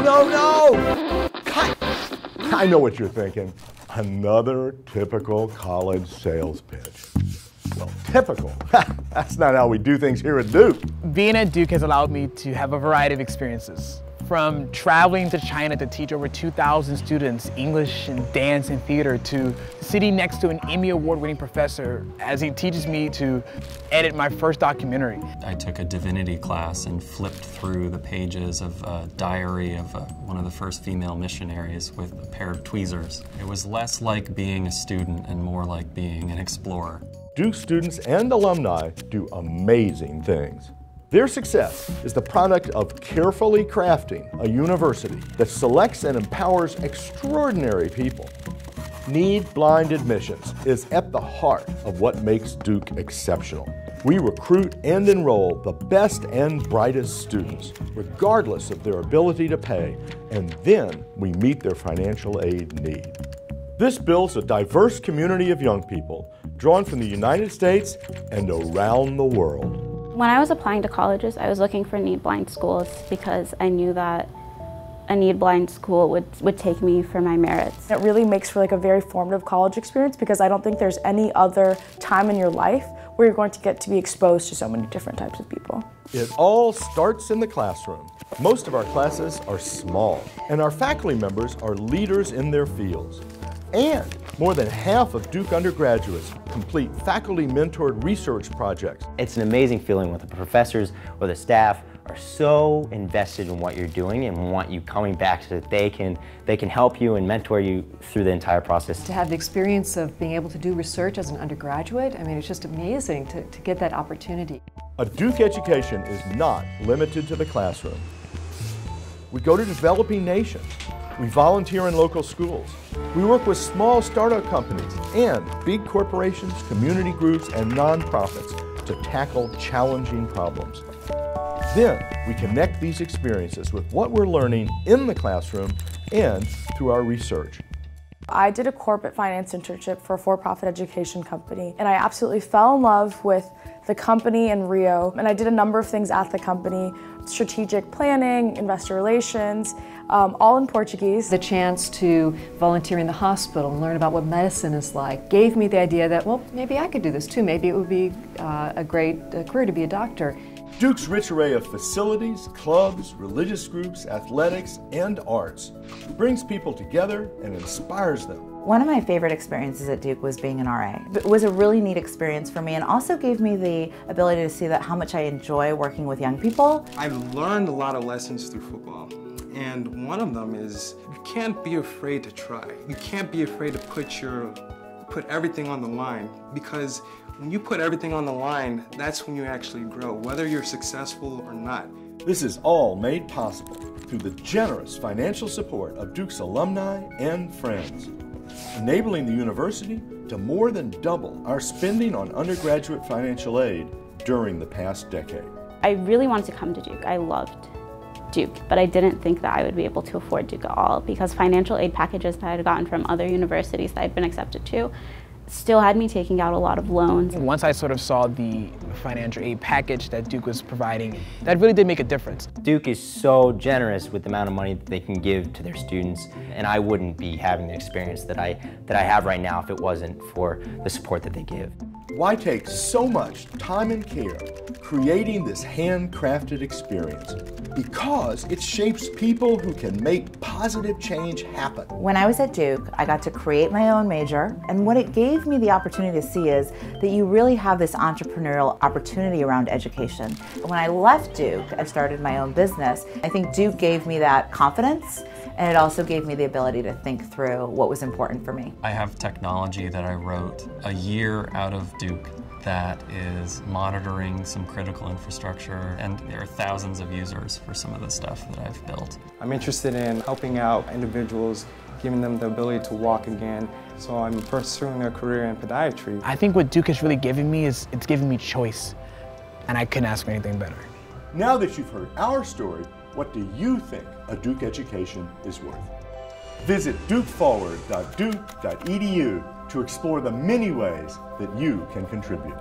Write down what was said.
no, no, no! Cut! I know what you're thinking. Another typical college sales pitch. Well, typical. That's not how we do things here at Duke. Being at Duke has allowed me to have a variety of experiences. From traveling to China to teach over 2,000 students English and dance and theater, to sitting next to an Emmy Award-winning professor as he teaches me to edit my first documentary. I took a divinity class and flipped through the pages of a diary of one of the first female missionaries with a pair of tweezers. It was less like being a student and more like being an explorer. Duke students and alumni do amazing things. Their success is the product of carefully crafting a university that selects and empowers extraordinary people. Need-blind admissions is at the heart of what makes Duke exceptional. We recruit and enroll the best and brightest students, regardless of their ability to pay, and then we meet their financial aid need. This builds a diverse community of young people drawn from the United States and around the world. When I was applying to colleges, I was looking for need-blind schools because I knew that a need-blind school would take me for my merits. It really makes for like a very formative college experience because I don't think there's any other time in your life where you're going to get to be exposed to so many different types of people. It all starts in the classroom. Most of our classes are small, and our faculty members are leaders in their fields. And more than half of Duke undergraduates complete faculty-mentored research projects. It's an amazing feeling when the professors or the staff are so invested in what you're doing and want you coming back so that they can help you and mentor you through the entire process. To have the experience of being able to do research as an undergraduate, I mean, it's just amazing to get that opportunity. A Duke education is not limited to the classroom. We go to developing nations. We volunteer in local schools. We work with small startup companies and big corporations, community groups, and nonprofits to tackle challenging problems. Then we connect these experiences with what we're learning in the classroom and through our research. I did a corporate finance internship for a for-profit education company, and I absolutely fell in love with the company in Rio. And I did a number of things at the company: strategic planning, investor relations, all in Portuguese. The chance to volunteer in the hospital and learn about what medicine is like gave me the idea that, well, maybe I could do this too. Maybe it would be a great career to be a doctor. Duke's rich array of facilities, clubs, religious groups, athletics, and arts brings people together and inspires them. One of my favorite experiences at Duke was being an RA. It was a really neat experience for me and also gave me the ability to see that how much I enjoy working with young people. I've learned a lot of lessons through football, and one of them is you can't be afraid to try. You can't be afraid to put everything on the line, because when you put everything on the line, that's when you actually grow, whether you're successful or not. This is all made possible through the generous financial support of Duke's alumni and friends, enabling the university to more than double our spending on undergraduate financial aid during the past decade. I really wanted to come to Duke. I loved Duke, but I didn't think that I would be able to afford Duke at all because financial aid packages that I had gotten from other universities that I'd been accepted to still had me taking out a lot of loans. Once I sort of saw the financial aid package that Duke was providing, that really did make a difference. Duke is so generous with the amount of money that they can give to their students, and I wouldn't be having the experience that I have right now if it wasn't for the support that they give. Why take so much time and care creating this handcrafted experience? Because it shapes people who can make positive change happen. When I was at Duke, I got to create my own major, and what it gave me the opportunity to see is that you really have this entrepreneurial opportunity around education. When I left Duke, I started my own business. I think Duke gave me that confidence, and it also gave me the ability to think through what was important for me. I have technology that I wrote a year out of Duke that is monitoring some critical infrastructure, and there are thousands of users for some of the stuff that I've built. I'm interested in helping out individuals, giving them the ability to walk again, so I'm pursuing a career in podiatry. I think what Duke has really given me is it's given me choice, and I couldn't ask for anything better. Now that you've heard our story, what do you think a Duke education is worth? Visit dukeforward.duke.edu to explore the many ways that you can contribute.